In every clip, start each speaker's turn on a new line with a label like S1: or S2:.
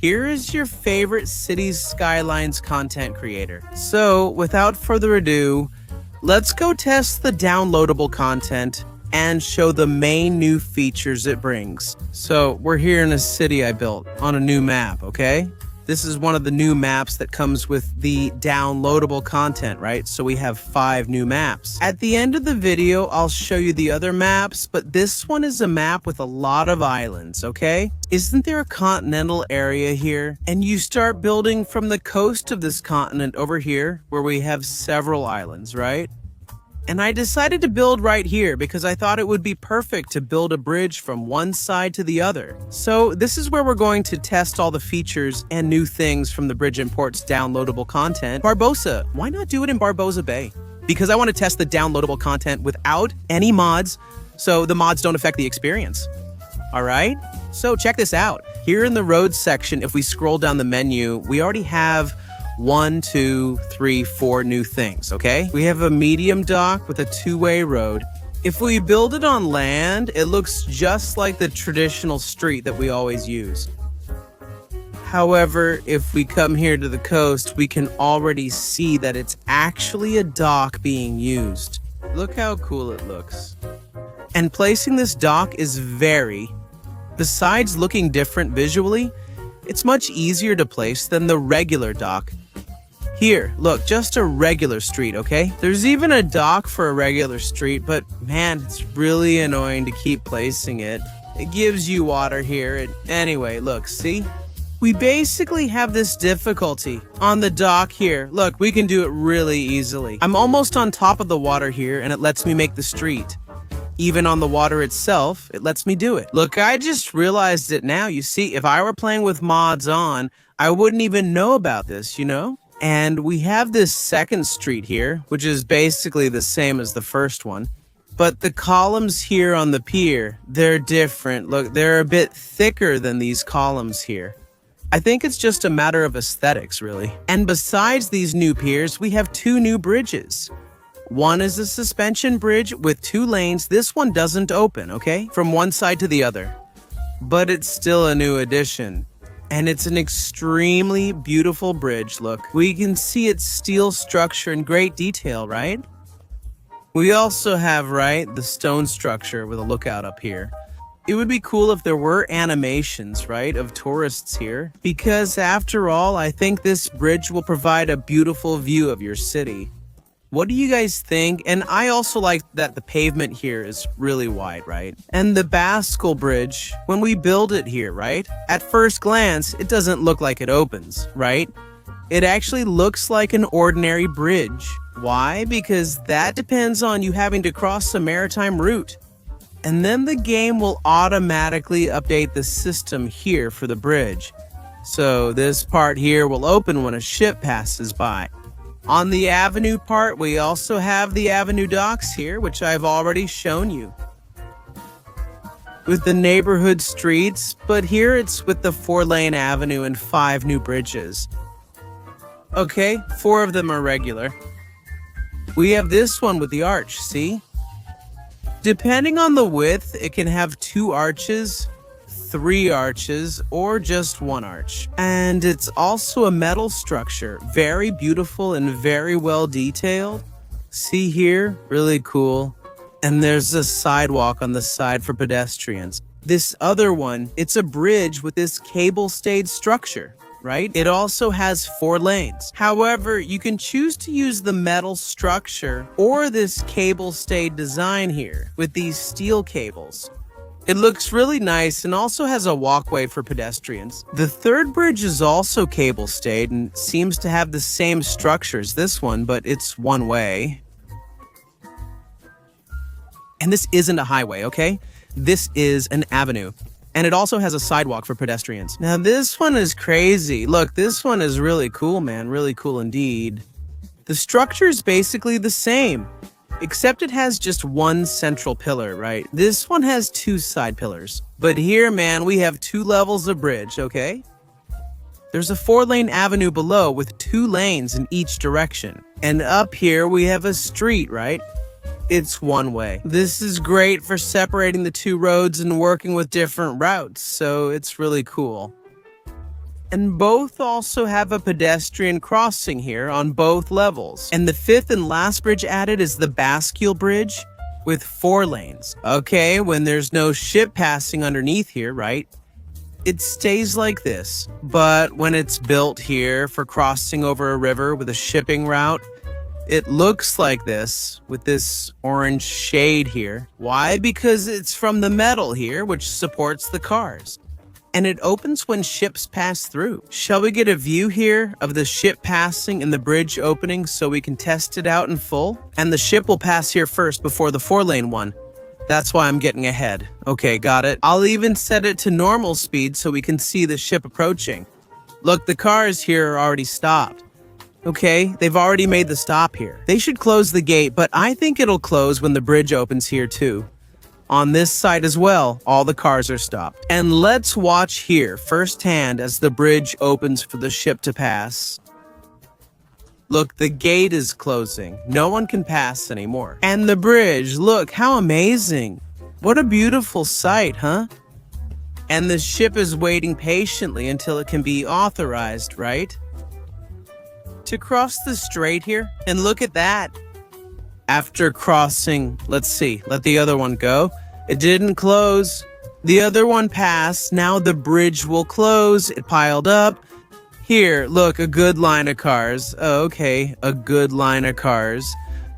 S1: Here is your favorite city's Skylines content creator. So, without further ado, let's go test the downloadable content and show the main new features it brings. So, we're here in a city I built on a new map, okay? This is one of the new maps that comes with the downloadable content, right? So we have 5 new maps. At the end of the video, I'll show you the other maps, but this one is a map with a lot of islands, okay? Isn't there a continental area here? And you start building from the coast of this continent over here, where we have several islands, right? And I decided to build right here because I thought it would be perfect to build a bridge from one side to the other. So this is where we're going to test all the features and new things from the Bridge Import's downloadable content. Barbosa, why not do it in Barbosa Bay? Because I want to test the downloadable content without any mods, so the mods don't affect the experience. All right? So check this out. Here in the roads section, if we scroll down the menu, we already have 1, 2, 3, 4 new things, okay? We have a medium dock with a 2-way road. If we build it on land, it looks just like the traditional street that we always use. However, if we come here to the coast, we can already see that it's actually a dock being used. Look how cool it looks. And placing this dock is besides looking different visually, it's much easier to place than the regular dock. Here, look, just a regular street, okay? There's even a dock for a regular street, but man, it's really annoying to keep placing it. It gives you water here. Anyway, look, see? We basically have this difficulty on the dock here. Look, we can do it really easily. I'm almost on top of the water here, and it lets me make the street. Even on the water itself, it lets me do it. Look, I just realized it now. You see, if I were playing with mods on, I wouldn't even know about this, you know? And we have this second street here, which is basically the same as the first one. But the columns here on the pier, they're different. Look, they're a bit thicker than these columns here. I think it's just a matter of aesthetics, really. And besides these new piers, we have 2 new bridges. One is a suspension bridge with 2 lanes. This one doesn't open, okay? From one side to the other. But it's still a new addition. And it's an extremely beautiful bridge, look. We can see its steel structure in great detail, right? We also have, right, the stone structure with a lookout up here. It would be cool if there were animations, right, of tourists here. Because after all, I think this bridge will provide a beautiful view of your city. What do you guys think? And I also like that the pavement here is really wide, right? And the Basque Bridge, when we build it here, right? At first glance, it doesn't look like it opens, right? It actually looks like an ordinary bridge. Why? Because that depends on you having to cross a maritime route. And then the game will automatically update the system here for the bridge. So this part here will open when a ship passes by. On the avenue part, we also have the avenue docks here, which I've already shown you. With the neighborhood streets, but here it's with the 4-lane avenue and 5 new bridges. Okay, 4 of them are regular. We have this one with the arch, see? Depending on the width, it can have 2 arches, 3 arches, or just 1 arch. And it's also a metal structure, very beautiful and very well detailed. See here, really cool. And there's a sidewalk on the side for pedestrians. This other one, it's a bridge with this cable-stayed structure, right? It also has 4 lanes. However, you can choose to use the metal structure or this cable-stayed design here with these steel cables. It looks really nice and also has a walkway for pedestrians. The 3rd bridge is also cable-stayed and seems to have the same structure as this one, but it's one way. And this isn't a highway, okay? This is an avenue. And it also has a sidewalk for pedestrians. Now this one is crazy. Look, this one is really cool, man. Really cool indeed. The structure is basically the same, except it has just 1 central pillar, right? This one has 2 side pillars. But here, man, we have 2 levels of bridge, okay? There's a 4-lane avenue below with 2 lanes in each direction. And up here, we have a street, right? It's one way. This is great for separating the 2 roads and working with different routes, so it's really cool. And both also have a pedestrian crossing here on both levels. And the fifth and last bridge added is the bascule bridge with 4 lanes. Okay, when there's no ship passing underneath here, right? It stays like this. But when it's built here for crossing over a river with a shipping route, it looks like this with this orange shade here. Why? Because it's from the metal here, which supports the cars. And it opens when ships pass through. Shall we get a view here of the ship passing and the bridge opening so we can test it out in full? And the ship will pass here first before the 4-lane one. That's why I'm getting ahead. Okay, got it. I'll even set it to normal speed so we can see the ship approaching. Look, the cars here are already stopped. Okay, they've already made the stop here. They should close the gate, but I think it'll close when the bridge opens here too. On this side as well, all the cars are stopped. And let's watch here firsthand as the bridge opens for the ship to pass. Look, the gate is closing. No one can pass anymore. And the bridge, look, how amazing. What a beautiful sight, huh? And the ship is waiting patiently until it can be authorized, right? To cross the strait here, and look at that. After crossing, let's see, let the other one go. It didn't close. The other one passed. Now the bridge will close. It piled up. Here, look, a good line of cars. Oh, okay, a good line of cars.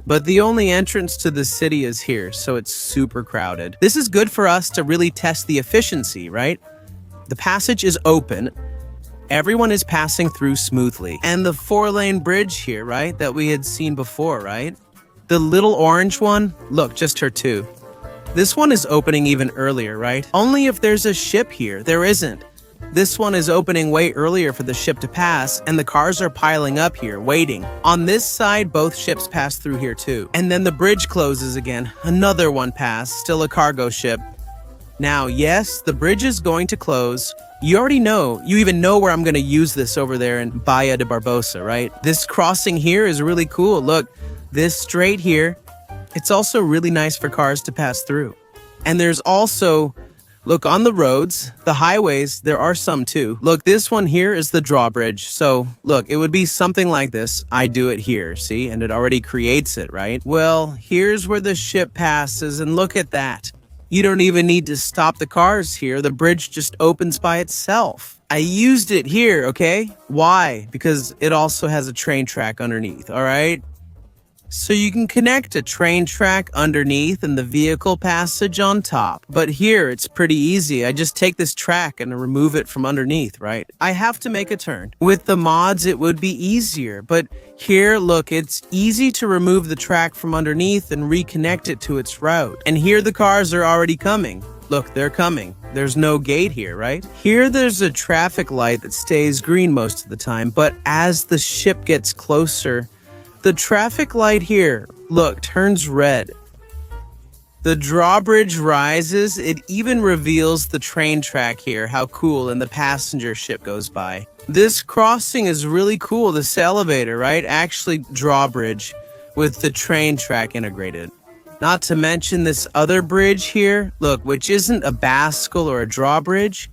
S1: But the only entrance to the city is here, so it's super crowded. This is good for us to really test the efficiency, right? The passage is open. Everyone is passing through smoothly. And the 4-lane bridge here, right, that we had seen before, right? The little orange one, look, just her too. This one is opening even earlier, right? Only if there's a ship here. There isn't. This one is opening way earlier for the ship to pass, and the cars are piling up here, waiting. On this side, both ships pass through here too. And then the bridge closes again. Another one passed, still a cargo ship. Now, yes, the bridge is going to close. You already know, you even know where I'm going to use this over there in Bahia de Barbosa, right? This crossing here is really cool. Look, this strait here, it's also really nice for cars to pass through. And there's also, look, on the roads, the highways, there are some too. Look, this one here is the drawbridge. So look, it would be something like this. I do it here, see? And it already creates it, right? Well, here's where the ship passes, and look at that. You don't even need to stop the cars here. The bridge just opens by itself. I used it here, okay? Why? Because it also has a train track underneath, all right? So you can connect a train track underneath and the vehicle passage on top. But here, it's pretty easy. I just take this track and remove it from underneath, right? I have to make a turn. With the mods, it would be easier. But here, look, it's easy to remove the track from underneath and reconnect it to its route. And here the cars are already coming. Look, they're coming. There's no gate here, right? Here, there's a traffic light that stays green most of the time. But as the ship gets closer, the traffic light here, look, turns red. The drawbridge rises. It even reveals the train track here. How cool. And the passenger ship goes by. This crossing is really cool. This elevator, right? Actually, drawbridge with the train track integrated. Not to mention this other bridge here, look, which isn't a bascule or a drawbridge,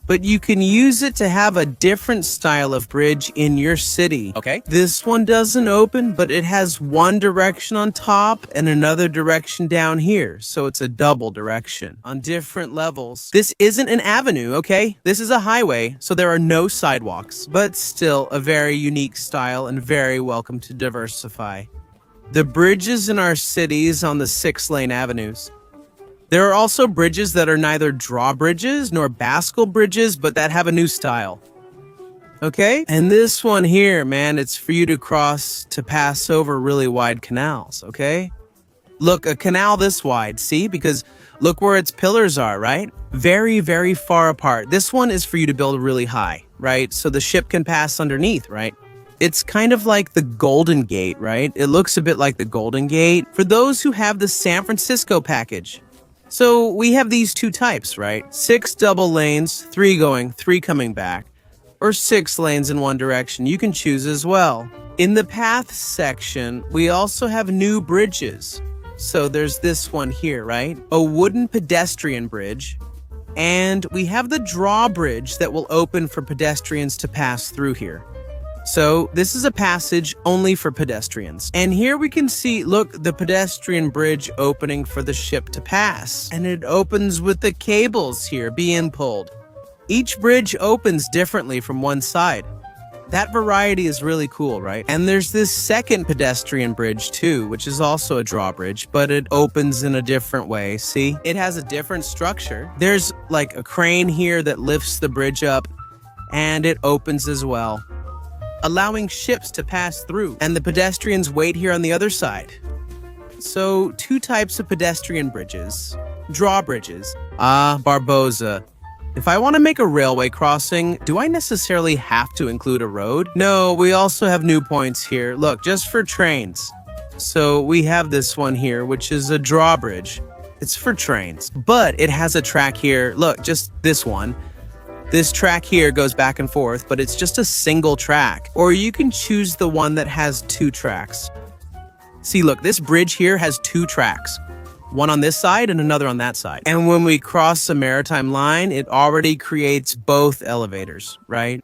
S1: but you can use it to have a different style of bridge in your city. Okay. This one doesn't open, but it has one direction on top and another direction down here. So it's a double direction on different levels. This isn't an avenue, okay? This is a highway, so there are no sidewalks, but still a very unique style and very welcome to diversify. The bridges in our cities on the 6-lane avenues. There are also bridges that are neither drawbridges nor bascule bridges, but that have a new style. Okay? And this one here, man, it's for you to cross to pass over really wide canals, okay? Look, a canal this wide, see? Because look where its pillars are, right? Very, very far apart. This one is for you to build really high, right? So the ship can pass underneath, right? It's kind of like the Golden Gate, right? It looks a bit like the Golden Gate for those who have the San Francisco package. So we have these two types, right? 6 double lanes, 3 going, 3 coming back, or 6 lanes in one direction. You can choose as well. In the path section, we also have new bridges. So there's this one here, right? A wooden pedestrian bridge And we have the drawbridge that will open for pedestrians to pass through here. So this is a passage only for pedestrians. And here we can see, look, the pedestrian bridge opening for the ship to pass. And it opens with the cables here being pulled. Each bridge opens differently from one side. That variety is really cool, right? And there's this second pedestrian bridge too, which is also a drawbridge, but it opens in a different way. See? It has a different structure. There's like a crane here that lifts the bridge up, and it opens as well, allowing ships to pass through, and the pedestrians wait here on the other side. So, two types of pedestrian bridges. Drawbridges. Barboza. If I want to make a railway crossing, do I necessarily have to include a road? No, we also have new points here. Look, just for trains. So we have this one here, which is a drawbridge. It's for trains, but it has a track here. Look, just this one. This track here goes back and forth, but it's just a single track. Or you can choose the one that has two tracks. See, look, this bridge here has two tracks. One on this side and another on that side. And when we cross a maritime line, it already creates both elevators, right?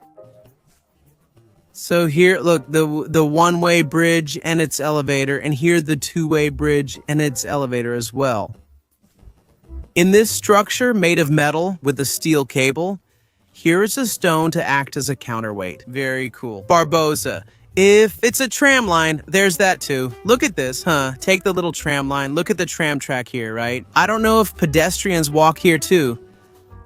S1: So here, look, the one-way bridge and its elevator, and here the two-way bridge and its elevator as well. In this structure made of metal with a steel cable, here is a stone to act as a counterweight. Very cool. Barboza. If it's a tram line, there's that too. Look at this, huh? Take the little tram line. Look at the tram track here, right? I don't know if pedestrians walk here too.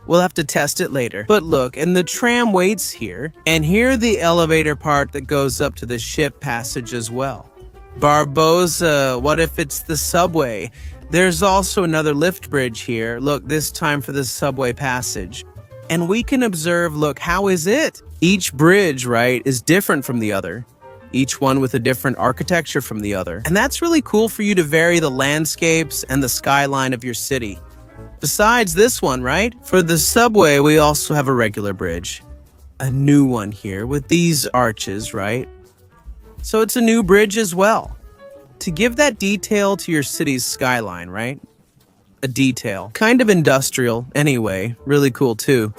S1: We'll have to test it later. But look, and the tram waits here. And here the elevator part that goes up to the ship passage as well. Barboza, what if it's the subway? There's also another lift bridge here. Look, this time for the subway passage. And we can observe, look, how is it? Each bridge, right, is different from the other. Each one with a different architecture from the other. And that's really cool for you to vary the landscapes and the skyline of your city. Besides this one, right? For the subway, we also have a regular bridge. A new one here with these arches, right? So it's a new bridge as well. To give that detail to your city's skyline, right? A detail. Kind of industrial, anyway. Really cool too.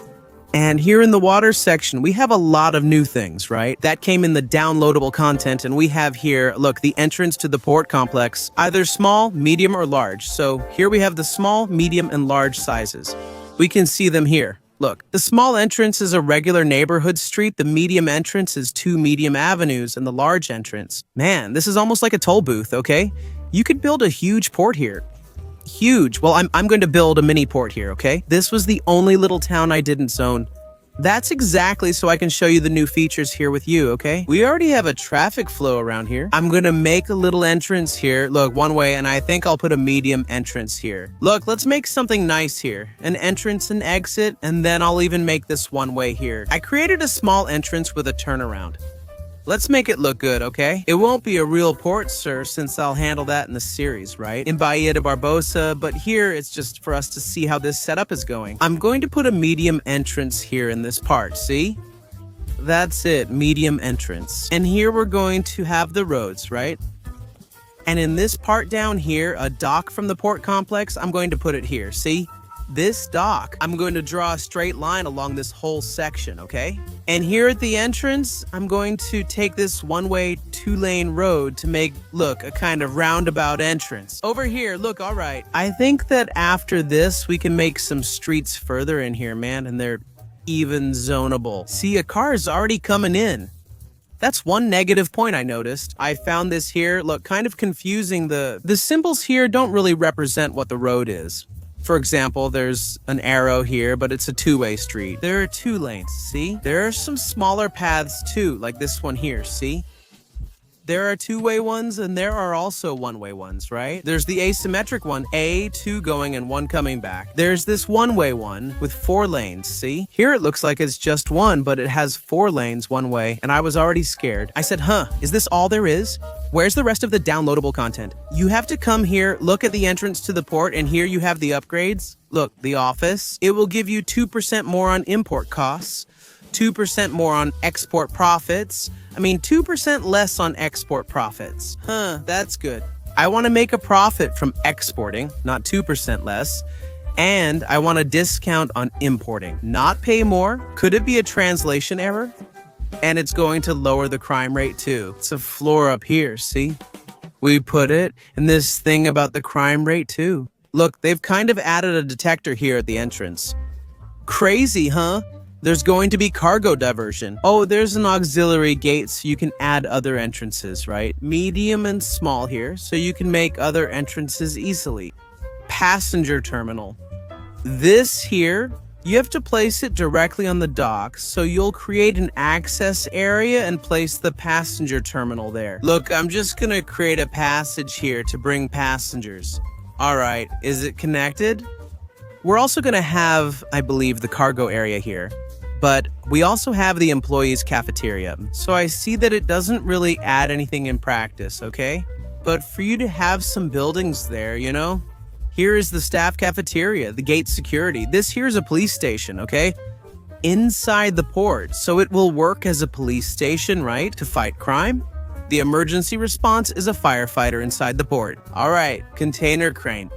S1: And here in the water section, we have a lot of new things, right? That came in the downloadable content, and we have here, look, the entrance to the port complex, either small, medium, or large. So here we have the small, medium, and large sizes. We can see them here. Look, the small entrance is a regular neighborhood street, the medium entrance is 2 medium avenues, and the large entrance. Man, this is almost like a toll booth, okay? You could build a huge port here. Huge. Well, I'm going to build a mini port here, okay? This was the only little town I didn't zone. That's exactly so I can show you the new features here with you, okay? We already have a traffic flow around here. I'm going to make a little entrance here. Look, one way, and I think I'll put a medium entrance here. Look, let's make something nice here. An entrance and exit, and then I'll even make this one way here. I created a small entrance with a turnaround. Let's make it look good, okay? It won't be a real port, sir, since I'll handle that in the series, right? In Bahia de Barbosa, but here it's just for us to see how this setup is going. I'm going to put a medium entrance here in this part, see? That's it, medium entrance. And here we're going to have the roads, right? And in this part down here, a dock from the port complex, I'm going to put it here, see? This dock, I'm going to draw a straight line along this whole section, okay? And here at the entrance, I'm going to take this one-way, 2-lane road to make, look, a kind of roundabout entrance. Over here, look, all right. I think that after this, we can make some streets further in here, man, and they're even zonable. See, a car is already coming in. That's one negative point I noticed. I found this here, look, kind of confusing. The symbols here don't really represent what the road is. For example, there's an arrow here, but it's a 2-way street. There are 2 lanes, see? There are some smaller paths too, like this one here, see? There are 2-way ones, and there are also 1-way ones, right? There's the asymmetric one, 2 going and 1 coming back. There's this 1-way one with 4 lanes, see? Here it looks like it's just 1, but it has 4 lanes one way, and I was already scared. I said, is this all there is? Where's the rest of the downloadable content? You have to come here, look at the entrance to the port, and here you have the upgrades. Look, the office. It will give you 2% more on import costs, 2% more on export profits. 2% less on export profits. That's good. I want to make a profit from exporting, not 2% less. And I want a discount on importing, not pay more. Could it be a translation error? And it's going to lower the crime rate too. It's a floor up here, see? We put it in this thing about the crime rate too. Look, they've kind of added a detector here at the entrance. Crazy, huh? There's going to be cargo diversion. Oh, there's an auxiliary gate so you can add other entrances, right? Medium and small here, so you can make other entrances easily. Passenger terminal. This here, you have to place it directly on the dock, so you'll create an access area and place the passenger terminal there. Look, I'm just gonna create a passage here to bring passengers. All right, is it connected? We're also gonna have, I believe, the cargo area here. But we also have the employees' cafeteria, so I see that it doesn't really add anything in practice, okay? But for you to have some buildings there, you know? Here is the staff cafeteria, the gate security. This here is a police station, okay? Inside the port, so it will work as a police station, right? To fight crime. The emergency response is a firefighter inside the port. All right, container crane.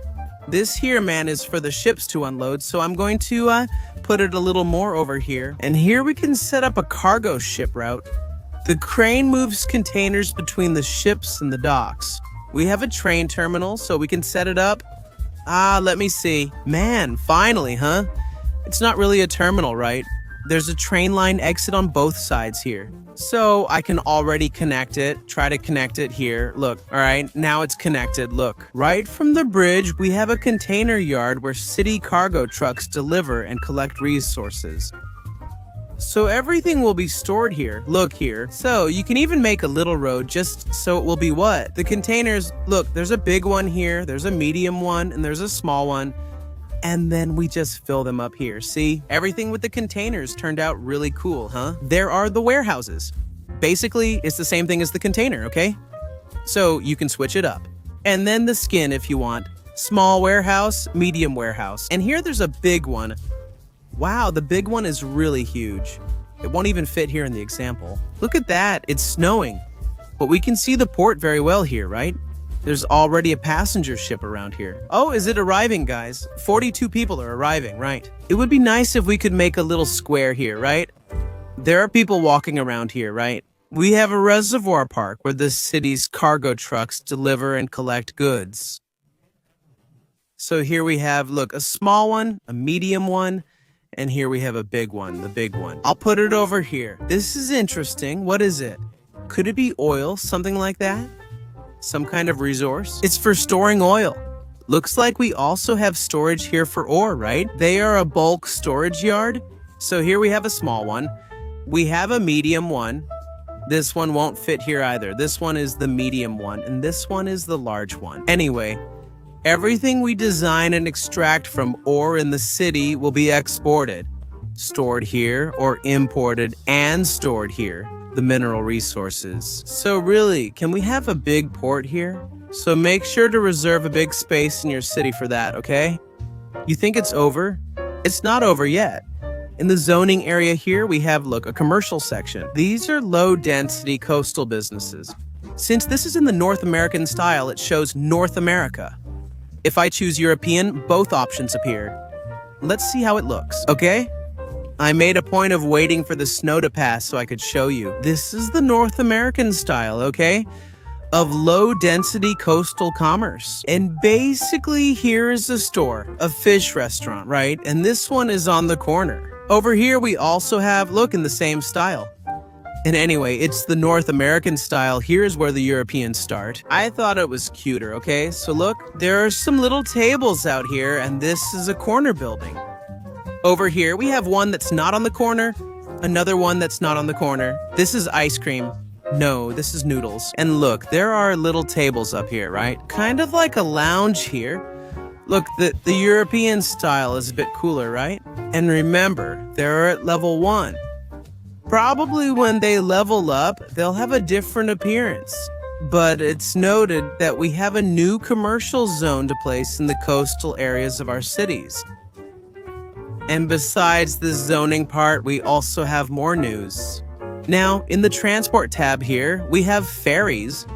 S1: This here, man, is for the ships to unload, so I'm going to put it a little more over here. And here we can set up a cargo ship route. The crane moves containers between the ships and the docks. We have a train terminal, so we can set it up. Let me see. Man, finally, huh? It's not really a terminal, right? There's a train line exit on both sides here. So I can already connect it, try to connect it here. Look, all right, now it's connected, look. Right from the bridge, we have a container yard where city cargo trucks deliver and collect resources. So everything will be stored here. Look here. So you can even make a little road just so it will be what? The containers, look, there's a big one here, there's a medium one, and there's a small one. And then we just fill them up here. See, everything with the containers turned out really cool, huh? There are the warehouses. Basically, it's the same thing as the container, okay? So you can switch it up. And then the skin if you want. Small warehouse, medium warehouse. And here there's a big one. Wow, the big one is really huge. It won't even fit here in the example. Look at that, it's snowing. But we can see the port very well here, right? There's already a passenger ship around here. Oh, is it arriving, guys? 42 people are arriving, right? It would be nice if we could make a little square here, right? There are people walking around here, right? We have a reservoir park where the city's cargo trucks deliver and collect goods. So here we have, look, a small one, a medium one, and here we have a big one, the big one. I'll put it over here. This is interesting. What is it? Could it be oil, something like that? Some kind of resource? It's for storing oil. Looks like we also have storage here for ore, right? They are a bulk storage yard. So here we have a small one. We have a medium one. This one won't fit here either. This one is the medium one, and this one is the large one. Anyway, everything we design and extract from ore in the city will be exported, stored here, or imported and stored here. The mineral resources. So really, can we have a big port here? So make sure to reserve a big space in your city for that, okay? You think it's over? It's not over yet. In the zoning area here, we have, look, a commercial section. These are low-density coastal businesses. Since this is in the North American style, it shows North America. If I choose European, both options appear. Let's see how it looks, okay? I made a point of waiting for the snow to pass so I could show you. This is the North American style, okay? Of low-density coastal commerce. And basically, here is a store, a fish restaurant, right? And this one is on the corner. Over here, we also have, look, in the same style. And anyway, it's the North American style. Here's where the Europeans start. I thought it was cuter, okay? So look, there are some little tables out here, and this is a corner building. Over here, we have one that's not on the corner, another one that's not on the corner. This is ice cream. No, this is noodles. And look, there are little tables up here, right? Kind of like a lounge here. Look, the European style is a bit cooler, right? And remember, they're at level 1. Probably when they level up, they'll have a different appearance. But it's noted that we have a new commercial zone to place in the coastal areas of our cities. And besides the zoning part, we also have more news. Now, in the transport tab here, we have ferries.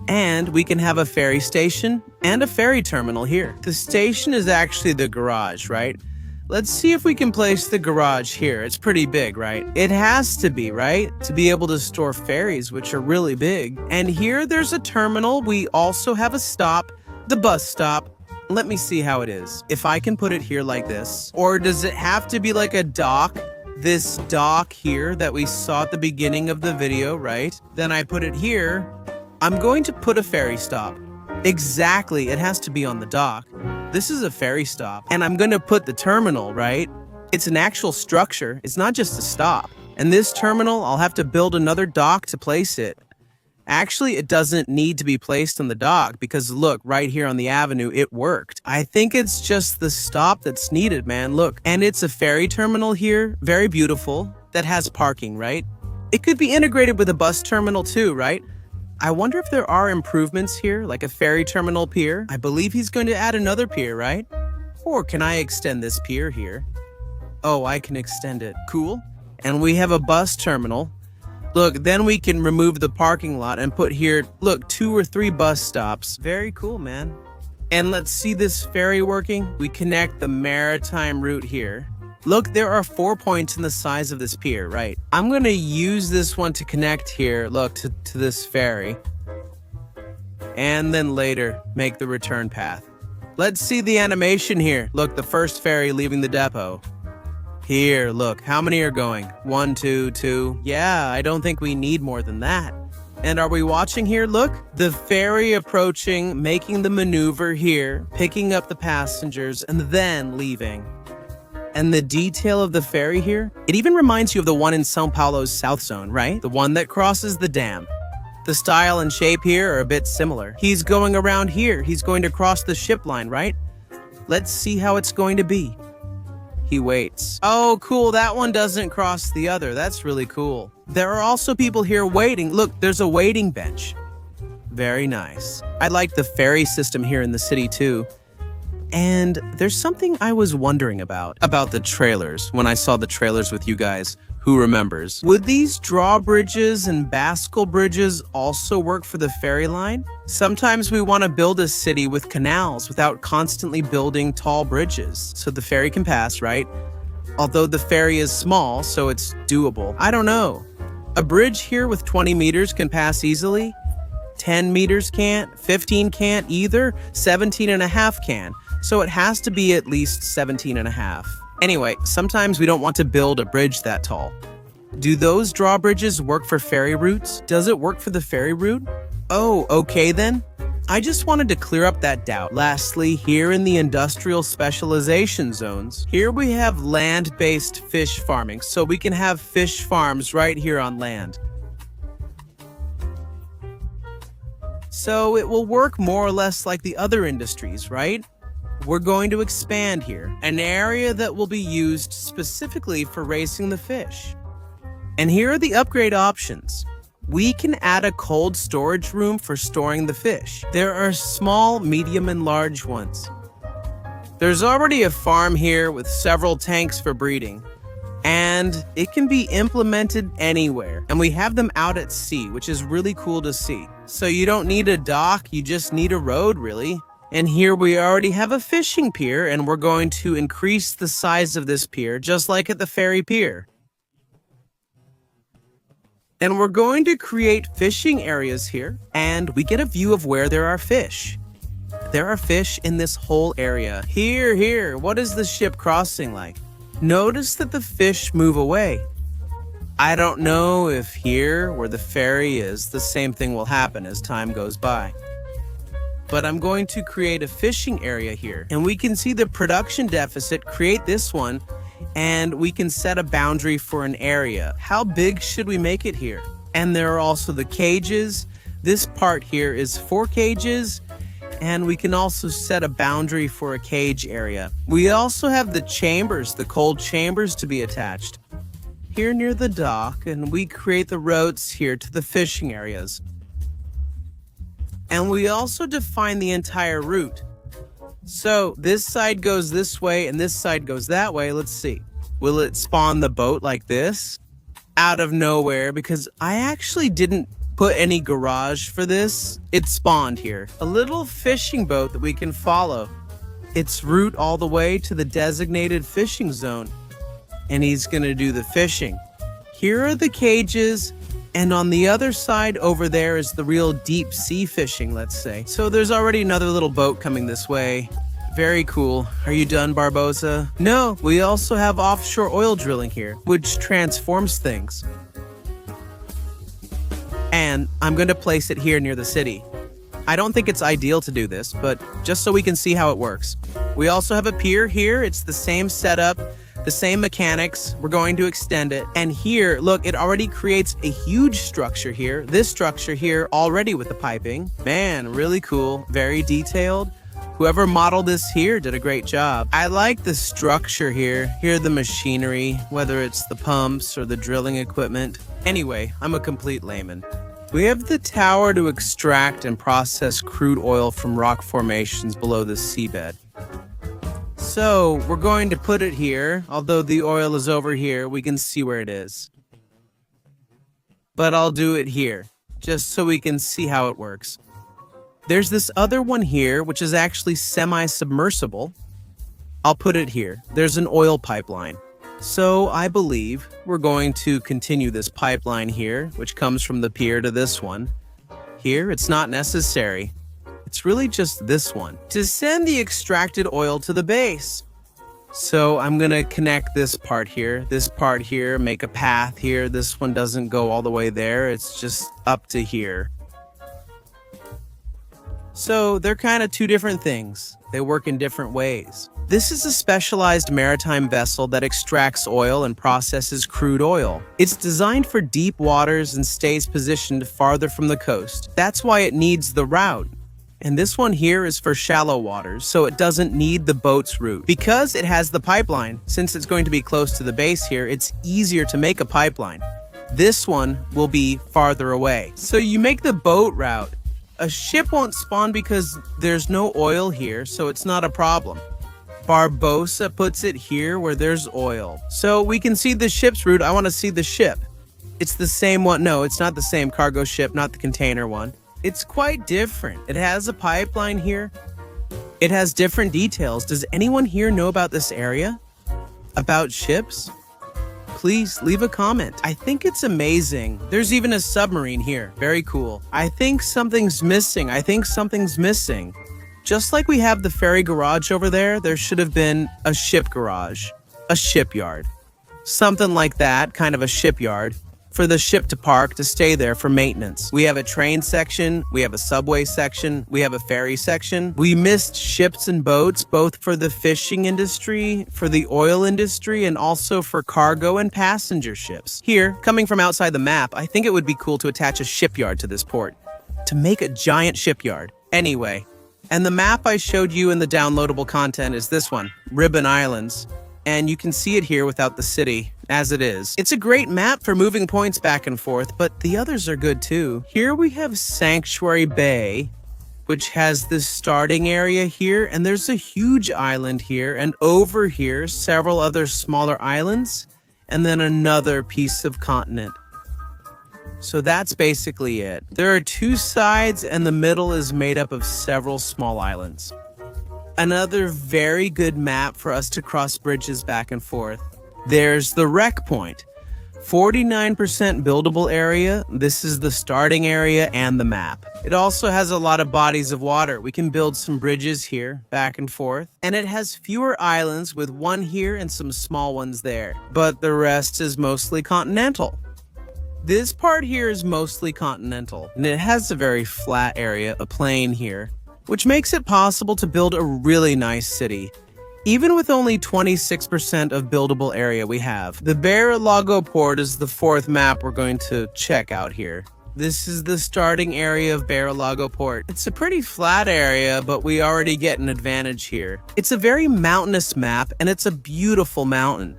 S1: And we can have a ferry station and a ferry terminal here. The station is actually the garage, right? Let's see if we can place the garage here. It's pretty big, right? It has to be, right? To be able to store ferries, which are really big. And here there's a terminal. We also have a stop, the bus stop. Let me see how it is. If I can put it here like this, or does it have to be like a dock? This dock here that we saw at the beginning of the video, right? Then I put it here. I'm going to put a ferry stop. Exactly, it has to be on the dock. This is a ferry stop, and I'm going to put the terminal, right? It's an actual structure. It's not just a stop. And this terminal, I'll have to build another dock to place it. Actually, it doesn't need to be placed on the dock because look, right here on the avenue, it worked. I think it's just the stop that's needed, man. Look, and it's a ferry terminal here, very beautiful, that has parking, right? It could be integrated with a bus terminal too, right? I wonder if there are improvements here, like a ferry terminal pier. I believe he's going to add another pier, right? Or can I extend this pier here? Oh, I can extend it. Cool. And we have a bus terminal. Look, then we can remove the parking lot and put here, look, 2 or 3 bus stops. Very cool, man. And let's see this ferry working. We connect the maritime route here. Look, there are 4 points in the size of this pier, right? I'm going to use this one to connect here, look, to this ferry. And then later, make the return path. Let's see the animation here. Look, the first ferry leaving the depot. Here, look, how many are going? 1, 2, 2. Yeah, I don't think we need more than that. And are we watching here? Look, the ferry approaching, making the maneuver here, picking up the passengers, and then leaving. And the detail of the ferry here, it even reminds you of the one in Sao Paulo's South Zone, right? The one that crosses the dam. The style and shape here are a bit similar. He's going around here. He's going to cross the ship line, right? Let's see how it's going to be. He waits. Oh, cool. That one doesn't cross the other. That's really cool. There are also people here waiting. Look, there's a waiting bench. Very nice. I like the ferry system here in the city too. And there's something I was wondering about the trailers when I saw the trailers with you guys. Who remembers? Would these drawbridges and bascule bridges also work for the ferry line? Sometimes we want to build a city with canals without constantly building tall bridges so the ferry can pass, right? Although the ferry is small, so it's doable. I don't know. A bridge here with 20 meters can pass easily. 10 meters can't, 15 can't either, 17 and a half can. So it has to be at least 17 and a half. Anyway, sometimes we don't want to build a bridge that tall. Do those drawbridges work for ferry routes? Does it work for the ferry route? Oh, okay then. I just wanted to clear up that doubt. Lastly, here in the industrial specialization zones, here we have land-based fish farming, so we can have fish farms right here on land. So it will work more or less like the other industries, right? We're going to expand here, an area that will be used specifically for raising the fish. And here are the upgrade options. We can add a cold storage room for storing the fish. There are small, medium, and large ones. There's already a farm here with several tanks for breeding. And it can be implemented anywhere. And we have them out at sea, which is really cool to see. So you don't need a dock, you just need a road, really. And here we already have a fishing pier, and we're going to increase the size of this pier, just like at the ferry pier. And we're going to create fishing areas here, and we get a view of where there are fish. There are fish in this whole area. Here, what is the ship crossing like? Notice that the fish move away. I don't know if here, where the ferry is, the same thing will happen as time goes by. But I'm going to create a fishing area here, and we can see the production deficit, create this one, and we can set a boundary for an area. How big should we make it here? And there are also the cages. This part here is 4 cages, and we can also set a boundary for a cage area. We also have the chambers, the cold chambers to be attached here near the dock, and we create the routes here to the fishing areas. And we also define the entire route. So this side goes this way and this side goes that way. Let's see. Will it spawn the boat like this? Out of nowhere, because I actually didn't put any garage for this, it spawned here. A little fishing boat that we can follow. Its route all the way to the designated fishing zone. And he's gonna do the fishing. Here are the cages, and on the other side over there is the real deep sea fishing, let's say. So there's already another little boat coming this way. Very cool. Are you done, Barbosa? No, we also have offshore oil drilling here, which transforms things. And I'm going to place it here near the city. I don't think it's ideal to do this, but just so we can see how it works. We also have a pier here. It's the same setup, the same mechanics. We're going to extend it. And here, look, it already creates a huge structure here. This structure here already with the piping. Man, really cool. Very detailed. Whoever modeled this here did a great job. I like the structure here. Here are the machinery, whether it's the pumps or the drilling equipment. Anyway, I'm a complete layman. We have the tower to extract and process crude oil from rock formations below the seabed. So we're going to put it here. Although the oil is over here, we can see where it is. But I'll do it here, just so we can see how it works. There's this other one here, which is actually semi-submersible. I'll put it here. There's an oil pipeline. So I believe we're going to continue this pipeline here, which comes from the pier to this one. Here, it's not necessary. It's really just this one to send the extracted oil to the base. So I'm going to connect this part here, make a path here. This one doesn't go all the way there. It's just up to here. So they're kind of two different things. They work in different ways. This is a specialized maritime vessel that extracts oil and processes crude oil. It's designed for deep waters and stays positioned farther from the coast. That's why it needs the route. And this one here is for shallow waters, so it doesn't need the boat's route. Because it has the pipeline, since it's going to be close to the base here, it's easier to make a pipeline. This one will be farther away. So you make the boat route. A ship won't spawn because there's no oil here, so it's not a problem. Barbosa puts it here where there's oil. So we can see the ship's route. I want to see the ship. It's the same one. No, it's not the same cargo ship, not the container one. It's quite different. It has a pipeline here. It has different details. Does anyone here know about this area? About ships? Please leave a comment. I think it's amazing. There's even a submarine here. Very cool. I think something's missing. Just like we have the ferry garage over there, there should have been a ship garage, a shipyard. Something like that, kind of a shipyard, for the ship to park to stay there for maintenance. We have a train section, we have a subway section, we have a ferry section. We missed ships and boats, both for the fishing industry, for the oil industry, and also for cargo and passenger ships. Here, coming from outside the map, I think it would be cool to attach a shipyard to this port, to make a giant shipyard. Anyway, and the map I showed you in the downloadable content is this one, Ribbon Islands. And you can see it here without the city, as it is. It's a great map for moving points back and forth, but the others are good too. Here we have Sanctuary Bay, which has this starting area here, and there's a huge island here, and over here, several other smaller islands, and then another piece of continent. So that's basically it. There are two sides, and the middle is made up of several small islands. Another very good map for us to cross bridges back and forth. There's the wreck point. 49% buildable area. This is the starting area and the map. It also has a lot of bodies of water. We can build some bridges here, back and forth. And it has fewer islands with one here and some small ones there. But the rest is mostly continental. This part here is mostly continental. And it has a very flat area, a plain here, which makes it possible to build a really nice city, even with only 26% of buildable area we have. The Barra-Lago port is the fourth map we're going to check out here. This is the starting area of Barra-Lago port. It's a pretty flat area, but we already get an advantage here. It's a very mountainous map, and it's a beautiful mountain.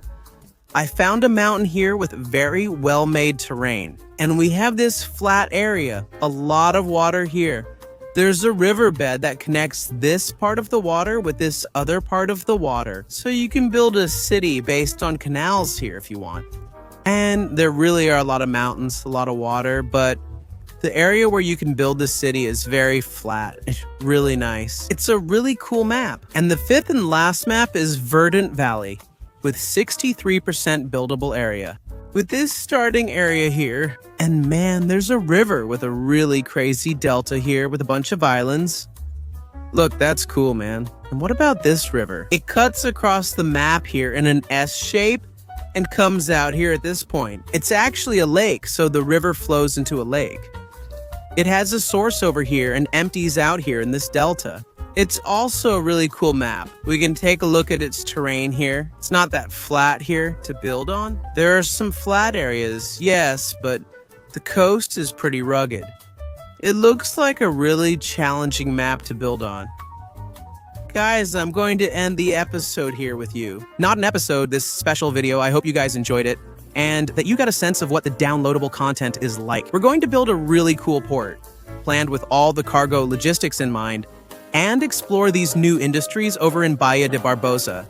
S1: I found a mountain here with very well-made terrain, and we have this flat area, a lot of water here. There's a riverbed that connects this part of the water with this other part of the water. So you can build a city based on canals here if you want. And there really are a lot of mountains, a lot of water, but The area where you can build the city is very flat. It's really nice. It's a really cool map. And the fifth and last map is Verdant Valley with 63% buildable area. With this starting area here, and man, there's a river with a really crazy delta here with a bunch of islands. Look, that's cool, man. And what about this river? It cuts across the map here in an S shape and comes out here at this point. It's actually a lake, so the river flows into a lake. It has a source over here and empties out here in this delta. It's also a really cool map. We can take a look at its terrain here. It's not that flat here to build on. There are some flat areas, yes, but the coast is pretty rugged. It looks like a really challenging map to build on. Guys, I'm going to end the episode here with you. Not an episode, this special video. I hope you guys enjoyed it and that you got a sense of what the downloadable content is like. We're going to build a really cool port, planned with all the cargo logistics in mind, and explore these new industries over in Bahia de Barbosa.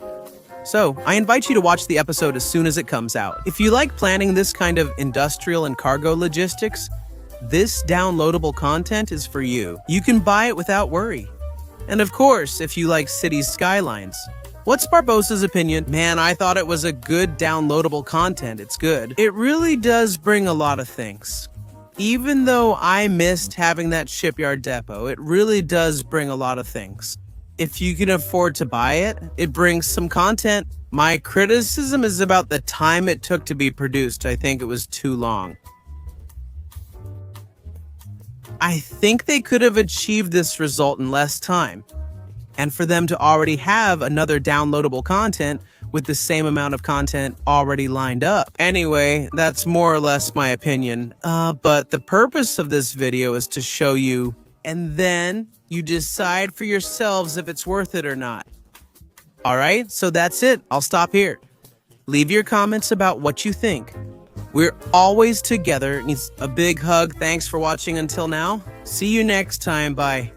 S1: So, I invite you to watch the episode as soon as it comes out. If you like planning this kind of industrial and cargo logistics, this downloadable content is for you. You can buy it without worry. And of course, if you like Cities Skylines. What's Barbosa's opinion? Man, I thought it was a good downloadable content. It's good. It really does bring a lot of things. Even though I missed having that shipyard depot, it really does bring a lot of things. If you can afford to buy it, it brings some content. My criticism is about the time it took to be produced. I think it was too long. I think they could have achieved this result in less time. And for them to already have another downloadable content with the same amount of content already lined up. Anyway, that's more or less my opinion. But the purpose of this video is to show you, and then you decide for yourselves if it's worth it or not. Alright, so that's it. I'll stop here. Leave your comments about what you think. We're always together. A big hug. Thanks for watching until now. See you next time. Bye.